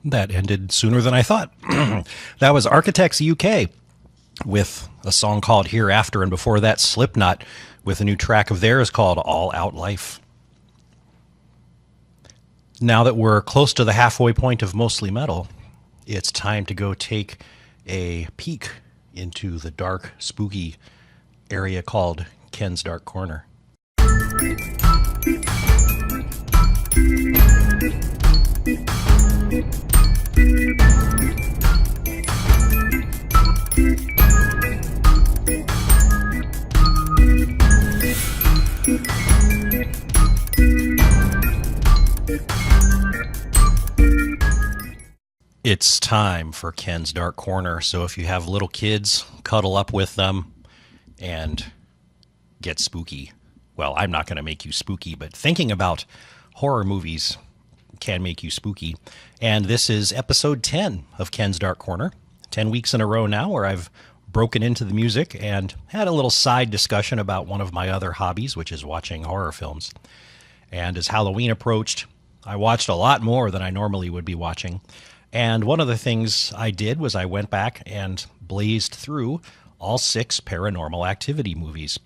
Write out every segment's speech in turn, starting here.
That ended sooner than I thought. That was Architects UK with a song called Hereafter, and before that, Slipknot with a new track of theirs called All Out Life. Now that we're close to the halfway point of Mostly Metal, it's time to go take a peek into the dark, spooky area called Ken's Dark Corner. It's time for Ken's Dark Corner, so if you have little kids, cuddle up with them and get spooky. Well, I'm not going to make you spooky, but thinking about horror movies can make you spooky. And this is episode 10 of Ken's Dark Corner. 10 weeks in a row now where I've broken into the music and had a little side discussion about one of my other hobbies, which is watching horror films. And as Halloween approached, I watched a lot more than I normally would be watching. And one of the things I did was I went back and blazed through all 6 Paranormal Activity movies.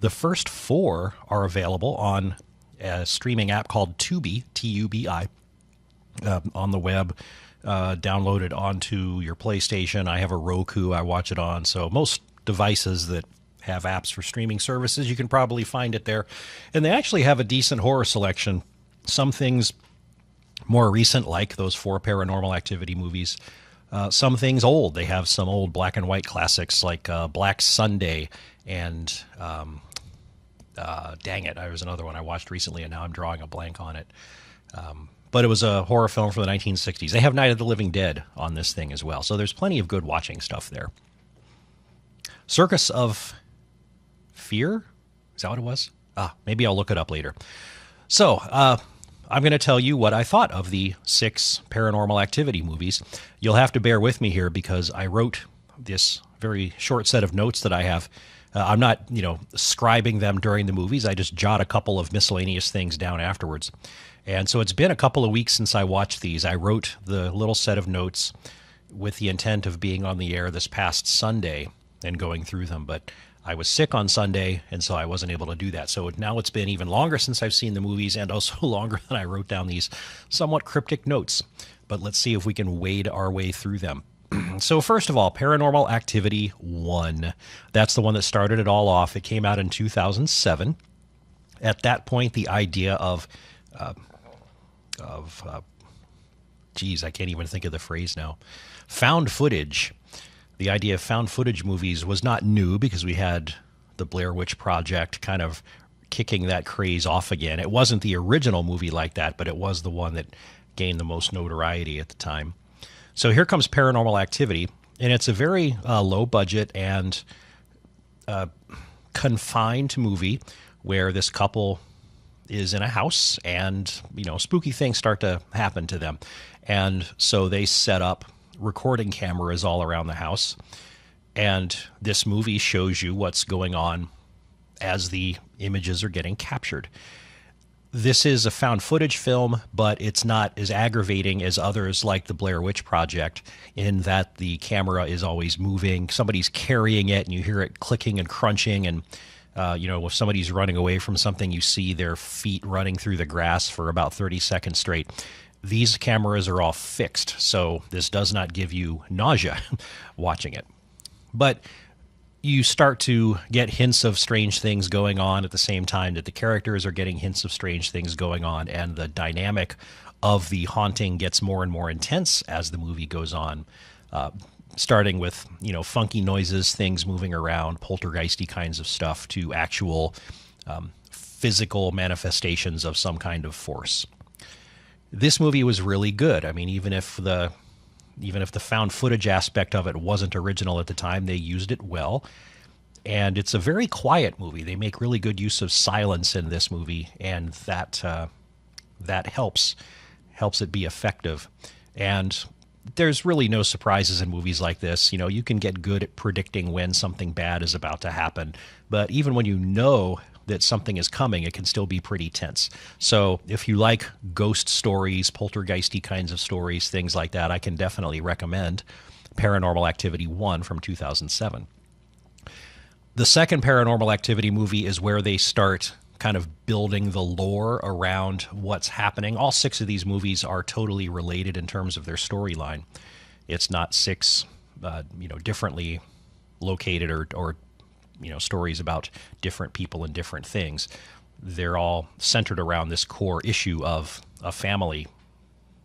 The first 4 are available on a streaming app called Tubi, T-U-B-I, on the web, downloaded onto your PlayStation. I have a Roku I watch it on, so most devices that have apps for streaming services, you can probably find it there. And they actually have a decent horror selection. Some things more recent, like those 4 Paranormal Activity movies. Some things old. They have some old black and white classics like Black Sunday and dang it, there was another one I watched recently and now I'm drawing a blank on it. But it was a horror film from the 1960s. They have Night of the Living Dead on this thing as well. So there's plenty of good watching stuff there. Circus of Fear? Is that what it was? Maybe I'll look it up later. So, I'm going to tell you what I thought of the 6 Paranormal Activity movies. You'll have to bear with me here because I wrote this very short set of notes that I have. I'm not, scribing them during the movies. I just jot a couple of miscellaneous things down afterwards. And so it's been a couple of weeks since I watched these. I wrote the little set of notes with the intent of being on the air this past Sunday and going through them. But I was sick on Sunday, and so I wasn't able to do that. So now it's been even longer since I've seen the movies and also longer than I wrote down these somewhat cryptic notes. But let's see if we can wade our way through them. So first of all, Paranormal Activity 1. That's the one that started it all off. It came out in 2007. At that point, the idea of I can't even think of the phrase now. Found footage. The idea of found footage movies was not new because we had the Blair Witch Project kind of kicking that craze off again. It wasn't the original movie like that, but it was the one that gained the most notoriety at the time. So here comes Paranormal Activity, and it's a very low budget and confined movie where this couple is in a house and, spooky things start to happen to them. And so they set up recording cameras all around the house. And this movie shows you what's going on as the images are getting captured. This is a found footage film, but it's not as aggravating as others like the Blair Witch Project in that the camera is always moving. Somebody's carrying it and you hear it clicking and crunching. And, if somebody's running away from something, you see their feet running through the grass for about 30 seconds straight. These cameras are all fixed, so this does not give you nausea watching it. But you start to get hints of strange things going on at the same time that the characters are getting hints of strange things going on, and the dynamic of the haunting gets more and more intense as the movie goes on, starting with, funky noises, things moving around, poltergeisty kinds of stuff, to actual physical manifestations of some kind of force. This movie was really good. I mean, even if the found footage aspect of it wasn't original at the time, they used it well. And it's a very quiet movie. They make really good use of silence in this movie, and that helps it be effective. And there's really no surprises in movies like this. You can get good at predicting when something bad is about to happen. But even when you know that something is coming, it can still be pretty tense. So if you like ghost stories, poltergeisty kinds of stories, things like that, I can definitely recommend Paranormal Activity 1 from 2007. The second Paranormal Activity movie is where they start kind of building the lore around what's happening. All 6 of these movies are totally related in terms of their storyline. It's not 6, differently located or stories about different people and different things. They're all centered around this core issue of a family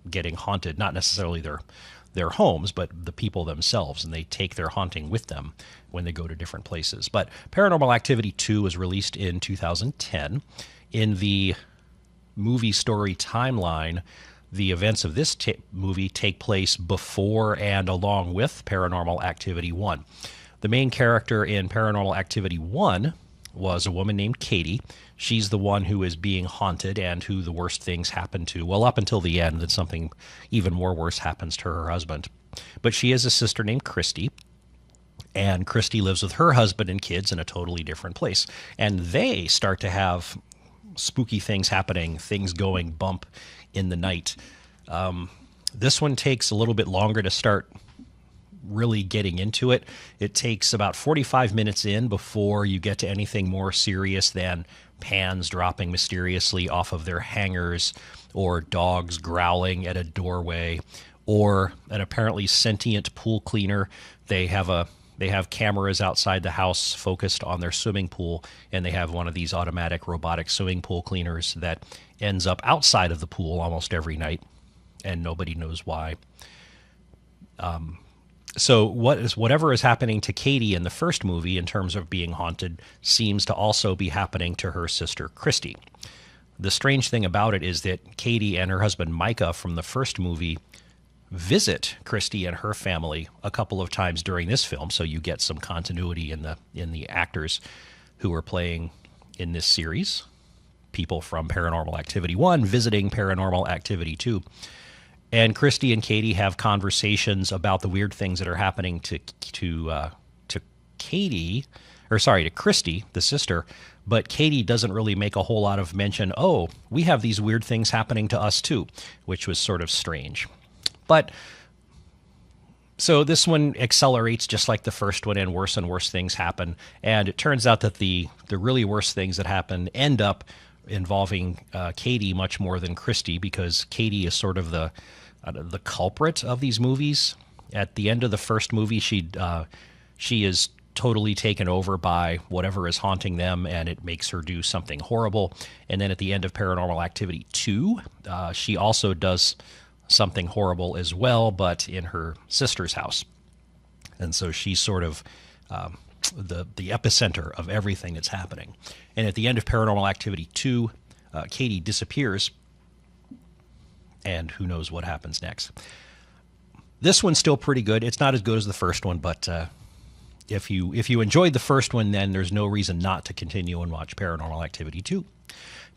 getting haunted, not necessarily their homes, but the people themselves, and they take their haunting with them when they go to different places. But Paranormal Activity 2 was released in 2010. In the movie story timeline, the events of this movie take place before and along with Paranormal Activity 1. The main character in Paranormal Activity 1 was a woman named Katie. She's the one who is being haunted and who the worst things happen to. Well, up until the end, that something even more worse happens to her husband. But she has a sister named Christy, and Christy lives with her husband and kids in a totally different place. And they start to have spooky things happening, things going bump in the night. This one takes a little bit longer to start really getting into it. It takes about 45 minutes in before you get to anything more serious than pans dropping mysteriously off of their hangers, or dogs growling at a doorway, or an apparently sentient pool cleaner. They have cameras outside the house focused on their swimming pool, and they have one of these automatic robotic swimming pool cleaners that ends up outside of the pool almost every night, and nobody knows why. So whatever is happening to Katie in the first movie in terms of being haunted seems to also be happening to her sister Christy. The strange thing about it is that Katie and her husband Micah from the first movie visit Christy and her family a couple of times during this film, so you get some continuity in the actors who are playing in this series. People from Paranormal Activity 1 visiting Paranormal Activity 2. And Christy and Katie have conversations about the weird things that are happening to Christy, the sister, but Katie doesn't really make a whole lot of mention, oh, we have these weird things happening to us too, which was sort of strange. But so this one accelerates just like the first one, and worse things happen. And it turns out that the really worst things that happen end up involving Katie much more than Christy, because Katie is sort of the culprit of these movies. At the end of the first movie, she is totally taken over by whatever is haunting them, and it makes her do something horrible. And then at the end of Paranormal Activity 2, she also does something horrible as well, but in her sister's house. And so she's sort of the epicenter of everything that's happening. And at the end of Paranormal Activity 2, Katie disappears, and who knows what happens next. This one's still pretty good. It's not as good as the first one, but if you enjoyed the first one, then there's no reason not to continue and watch Paranormal Activity 2.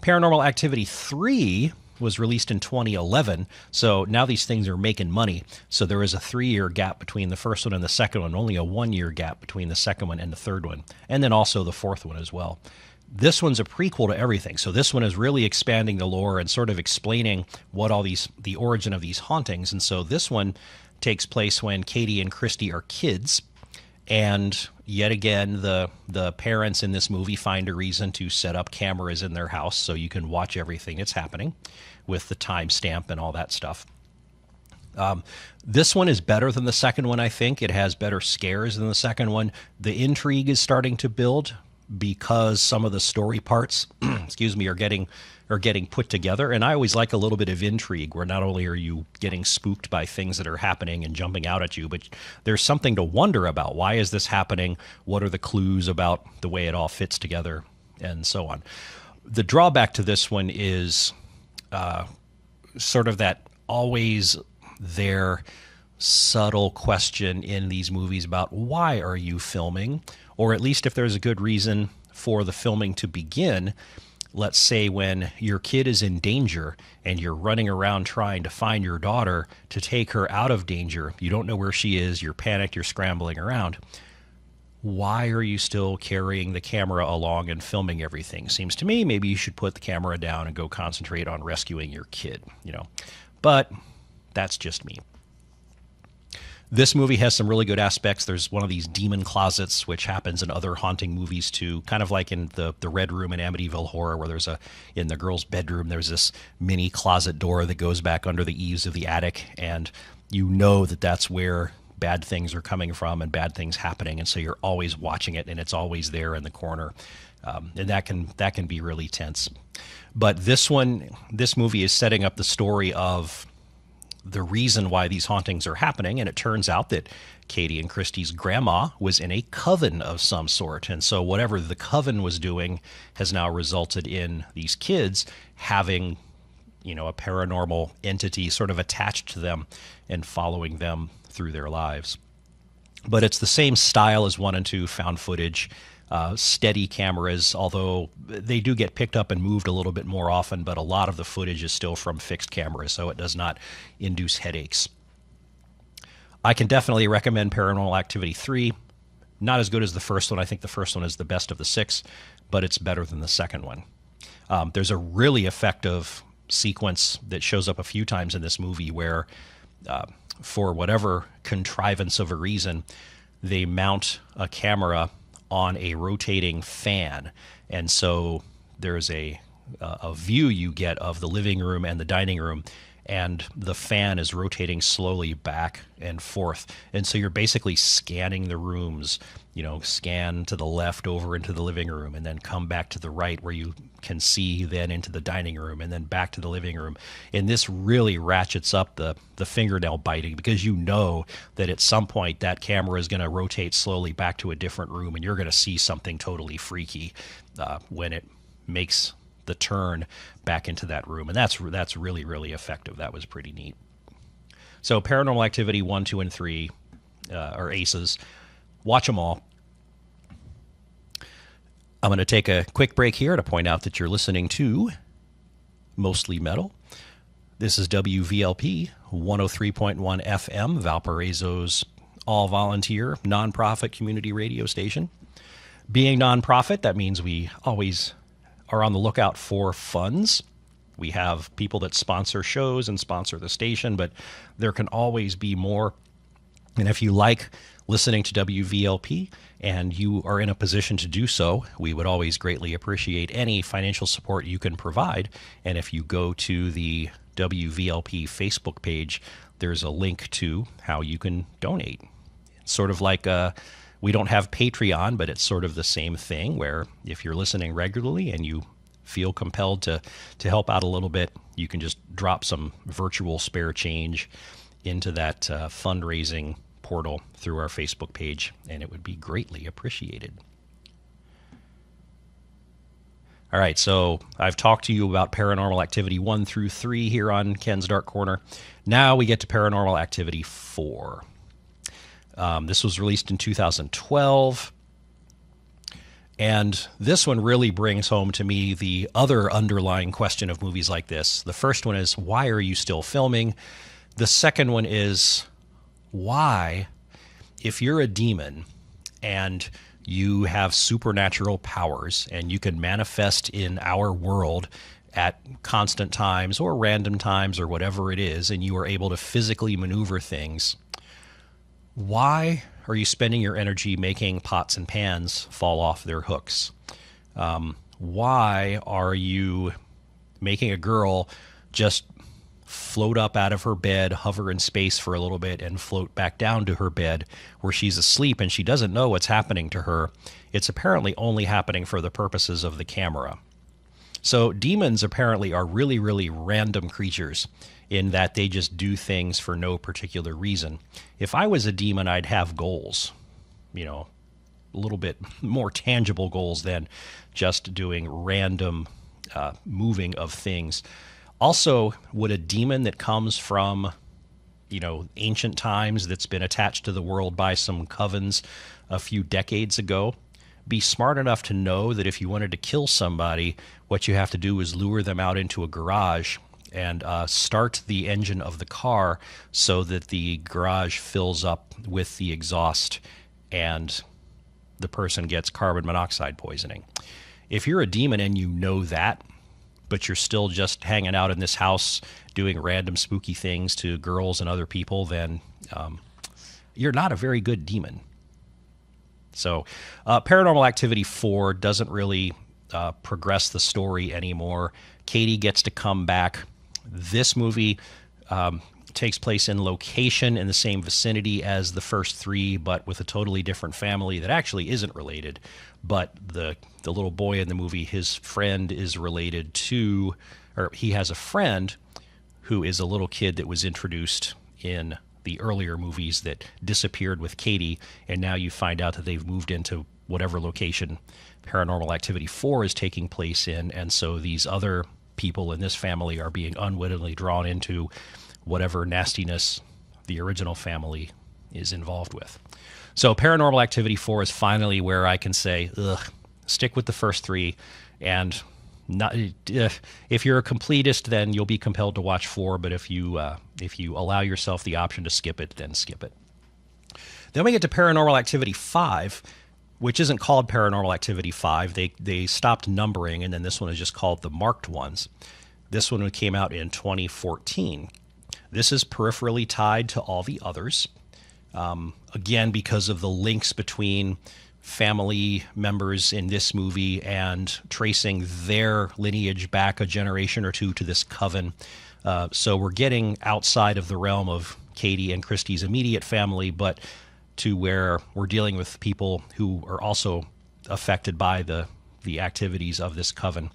Paranormal Activity 3 was released in 2011, so now these things are making money. So there is a 3-year gap between the first one and the second one, only a 1-year gap between the second one and the third one, and then also the fourth one as well. This one's a prequel to everything, so this one is really expanding the lore and sort of explaining what the origin of these hauntings. And so this one takes place when Katie and Christy are kids, and yet again, the parents in this movie find a reason to set up cameras in their house so you can watch everything that's happening with the timestamp and all that stuff. This one is better than the second one, I think. It has better scares than the second one. The intrigue is starting to build because some of the story parts, are getting put together. And I always like a little bit of intrigue where not only are you getting spooked by things that are happening and jumping out at you, but there's something to wonder about. Why is this happening? What are the clues about the way it all fits together? And so on. The drawback to this one is sort of that always there subtle question in these movies about why are you filming? Or at least if there's a good reason for the filming to begin. Let's say when your kid is in danger and you're running around trying to find your daughter to take her out of danger. You don't know where she is. You're panicked. You're scrambling around. why are you still carrying the camera along and filming everything? Seems to me maybe you should put the camera down and go concentrate on rescuing your kid, you know. But that's just me. This movie has some really good aspects. There's one of these demon closets, which happens in other haunting movies too, kind of like in the Red Room in Amityville Horror, where in the girl's bedroom, there's this mini closet door that goes back under the eaves of the attic, and you know that that's where bad things are coming from and bad things happening, and so you're always watching it, and it's always there in the corner, and that can be really tense. But this movie is setting up the story of the reason why these hauntings are happening, and it turns out that Katie and Christy's grandma was in a coven of some sort, and so whatever the coven was doing has now resulted in these kids having, you know, a paranormal entity sort of attached to them and following them through their lives. But it's the same style as 1 and 2, found footage, steady cameras, although they do get picked up and moved a little bit more often, but a lot of the footage is still from fixed cameras, so it does not induce headaches. I can definitely recommend Paranormal Activity 3. Not as good as the first one. I think the first one is the best of the 6, but it's better than the second one. There's a really effective sequence that shows up a few times in this movie where, for whatever contrivance of a reason, they mount a camera on a rotating fan, and so there's a view you get of the living room and the dining room, and the fan is rotating slowly back and forth, and so you're basically scanning the rooms, you know, scan to the left over into the living room, and then come back to the right where you can see then into the dining room, and then back to the living room. And this really ratchets up the fingernail biting, because you know that at some point that camera is going to rotate slowly back to a different room, and you're going to see something totally freaky when it makes the turn back into that room. And that's really, really effective. That was pretty neat. So Paranormal Activity 1, 2, and 3 are aces. Watch them all. I'm going to take a quick break here to point out that you're listening to Mostly Metal. This is WVLP 103.1 FM, Valparaiso's all-volunteer, nonprofit community radio station. Being nonprofit, that means we always are on the lookout for funds. We have people that sponsor shows and sponsor the station, but there can always be more. And if you like listening to WVLP and you are in a position to do so, we would always greatly appreciate any financial support you can provide. And if you go to the WVLP Facebook page, there's a link to how you can donate. It's sort of like we don't have Patreon, but it's sort of the same thing, where if you're listening regularly and you feel compelled to help out a little bit, you can just drop some virtual spare change into that fundraising portal through our Facebook page, and it would be greatly appreciated. All right, so I've talked to you about Paranormal Activity 1 through 3 here on Ken's Dark Corner. Now we get to Paranormal Activity 4. This was released in 2012. And this one really brings home to me the other underlying question of movies like this. The first one is, why are you still filming? The second one is, why, if you're a demon and you have supernatural powers and you can manifest in our world at constant times or random times or whatever it is, and you are able to physically maneuver things, why are you spending your energy making pots and pans fall off their hooks? Why are you making a girl just float up out of her bed, hover in space for a little bit, and float back down to her bed where she's asleep and she doesn't know what's happening to her? It's apparently only happening for the purposes of the camera. So demons apparently are really, really random creatures in that they just do things for no particular reason. If I was a demon, I'd have goals, you know, a little bit more tangible goals than just doing random moving of things. Also, would a demon that comes from, you know, ancient times, that's been attached to the world by some covens a few decades ago, be smart enough to know that if you wanted to kill somebody, what you have to do is lure them out into a garage and start the engine of the car so that the garage fills up with the exhaust, and the person gets carbon monoxide poisoning. If you're a demon and you know that, but you're still just hanging out in this house doing random spooky things to girls and other people, then you're not a very good demon. So Paranormal Activity 4 doesn't really progress the story anymore. Katie gets to come back. This movie takes place in location in the same vicinity as the first three, but with a totally different family that actually isn't related. But the little boy in the movie, his friend is related to, or he has a friend who is a little kid that was introduced in the earlier movies that disappeared with Katie, and now you find out that they've moved into whatever location Paranormal Activity 4 is taking place in, and so these other people in this family are being unwittingly drawn into whatever nastiness the original family is involved with. So Paranormal Activity 4 is finally where I can say, stick with the first three, and not, if you're a completist, then you'll be compelled to watch 4, but if you allow yourself the option to skip it, then skip it. Then we get to Paranormal Activity 5, which isn't called Paranormal Activity 5. They stopped numbering, and then this one is just called The Marked Ones. This one came out in 2014. This is peripherally tied to all the others, again, because of the links between family members in this movie and tracing their lineage back a generation or two to this coven. So we're getting outside of the realm of Katie and Christy's immediate family, but to where we're dealing with people who are also affected by the activities of this coven.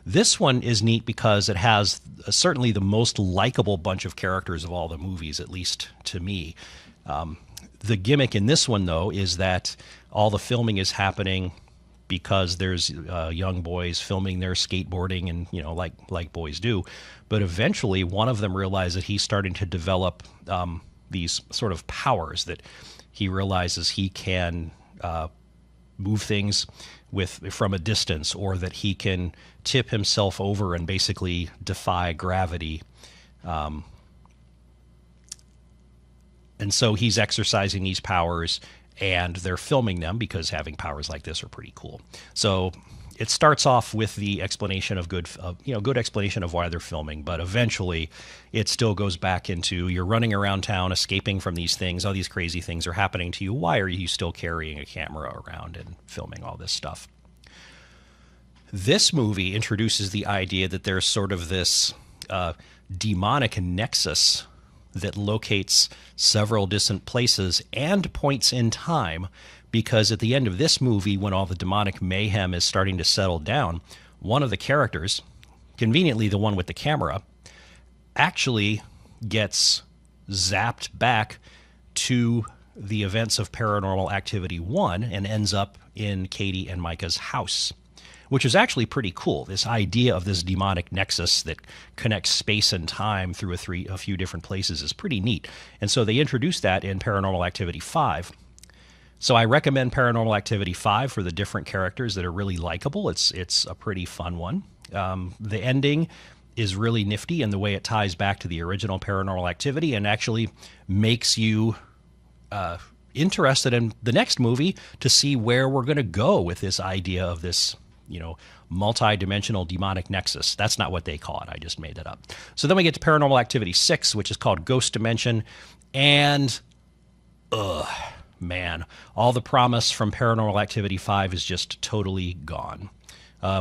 This one is neat because it has certainly the most likable bunch of characters of all the movies, at least to me. The gimmick in this one, though, is that all the filming is happening because there's young boys filming their skateboarding and, like boys do. But eventually one of them realizes that he's starting to develop these sort of powers, that he realizes he can move things from a distance, or that he can tip himself over and basically defy gravity. And so he's exercising these powers, and they're filming them because having powers like this are pretty cool. So it starts off with the explanation of good explanation of why they're filming, but eventually it still goes back into, you're running around town escaping from these things, all these crazy things are happening to you. Why are you still carrying a camera around and filming all this stuff? This movie introduces the idea that there's sort of this demonic nexus that locates several distant places and points in time, because at the end of this movie, when all the demonic mayhem is starting to settle down, one of the characters, conveniently the one with the camera, actually gets zapped back to the events of Paranormal Activity 1 and ends up in Katie and Micah's house, which is actually pretty cool. This idea of this demonic nexus that connects space and time through a few different places is pretty neat. And so they introduced that in Paranormal Activity 5. So I recommend Paranormal Activity 5 for the different characters that are really likable. It's a pretty fun one. The ending is really nifty in the way it ties back to the original Paranormal Activity and actually makes you interested in the next movie to see where we're going to go with this idea of this, multi-dimensional demonic nexus. That's not what they call it. I just made that up. So then we get to Paranormal Activity 6, which is called Ghost Dimension. And, man, all the promise from Paranormal Activity 5 is just totally gone.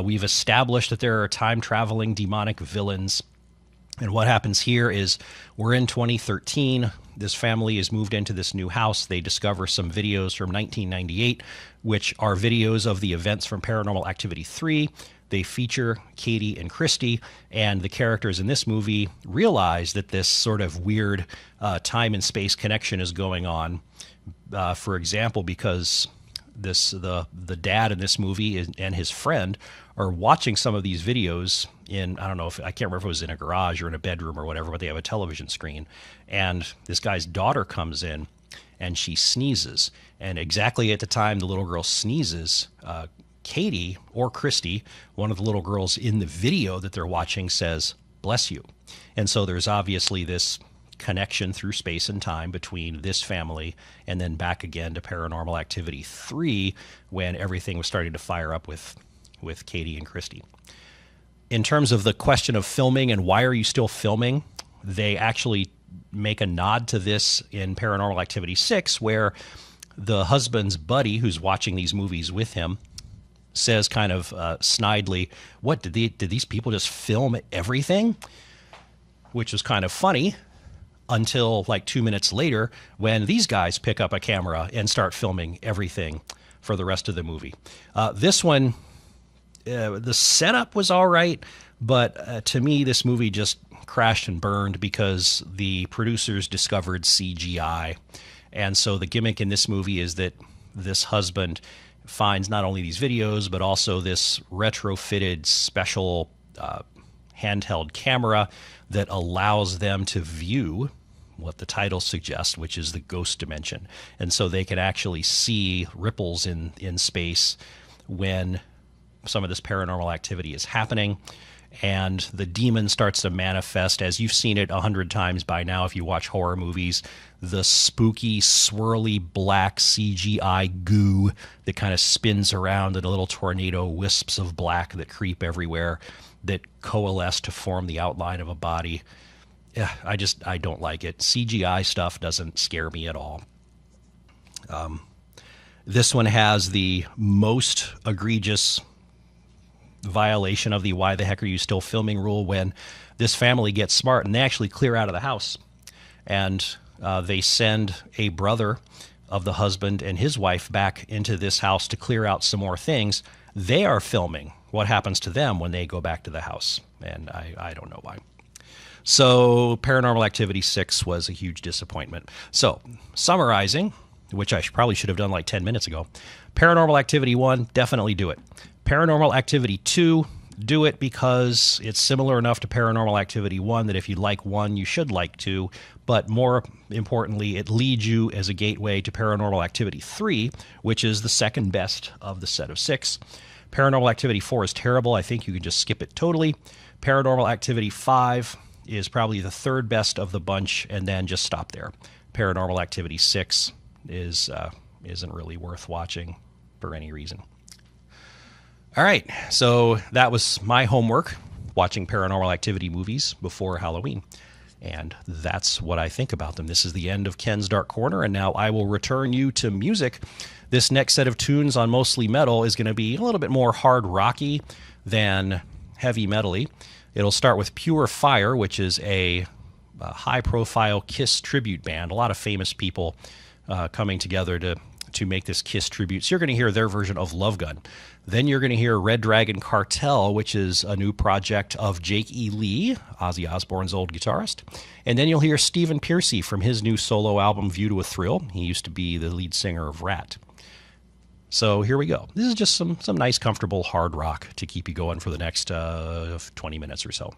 We've established that there are time-traveling demonic villains. And what happens here is we're in 2013. This family is moved into this new house. They discover some videos from 1998, which are videos of the events from Paranormal Activity 3. They feature Katie and Christy, and the characters in this movie realize that this sort of weird time and space connection is going on. For example, because the dad in this movie and his friend are watching some of these videos in, I can't remember if it was in a garage or in a bedroom or whatever, but they have a television screen. And this guy's daughter comes in and she sneezes. And exactly at the time the little girl sneezes, Katie or Christy, one of the little girls in the video that they're watching, says, "Bless you." And so there's obviously this connection through space and time between this family and then back again to Paranormal Activity 3 when everything was starting to fire up with Katie and Christy. In terms of the question of filming and why are you still filming, they actually make a nod to this in Paranormal Activity 6, where the husband's buddy who's watching these movies with him says kind of snidely, what, did these people just film everything? Which was kind of funny until like 2 minutes later when these guys pick up a camera and start filming everything for the rest of the movie. This one, the setup was all right, but to me, this movie just crashed and burned because the producers discovered CGI. And so the gimmick in this movie is that this husband finds not only these videos, but also this retrofitted special handheld camera that allows them to view what the title suggests, which is the ghost dimension. And so they can actually see ripples in space when some of this paranormal activity is happening, and the demon starts to manifest, as you've seen it 100 times by now if you watch horror movies, the spooky, swirly, black CGI goo that kind of spins around in a little tornado, wisps of black that creep everywhere, that coalesce to form the outline of a body. Yeah, I don't like it. CGI stuff doesn't scare me at all. This one has the most egregious violation of the why the heck are you still filming rule when this family gets smart and they actually clear out of the house, and they send a brother of the husband and his wife back into this house to clear out some more things. They are filming what happens to them when they go back to the house, and I don't know why. So Paranormal Activity 6 was a huge disappointment. So summarizing, which I probably should have done like 10 minutes ago, Paranormal Activity 1, definitely do it. Paranormal Activity 2, do it because it's similar enough to Paranormal Activity 1 that if you like 1, you should like 2. But more importantly, it leads you as a gateway to Paranormal Activity 3, which is the second best of the set of 6. Paranormal Activity 4 is terrible. I think you can just skip it totally. Paranormal Activity 5 is probably the third best of the bunch, and then just stop there. Paranormal Activity 6 isn't really worth watching for any reason. All right, so that was my homework, watching Paranormal Activity movies before Halloween. And that's what I think about them. This is the end of Ken's Dark Corner, and now I will return you to music. This next set of tunes on Mostly Metal is going to be a little bit more hard rocky than heavy metal-y. It'll start with Pure Fire, which is a high-profile Kiss tribute band. A lot of famous people coming together to make this Kiss tribute. So you're going to hear their version of Love Gun. Then you're going to hear Red Dragon Cartel, which is a new project of Jake E. Lee, Ozzy Osbourne's old guitarist. And then you'll hear Stephen Pearcy from his new solo album, View to a Thrill. He used to be the lead singer of Rat. So here we go. This is just some nice, comfortable hard rock to keep you going for the next 20 minutes or so.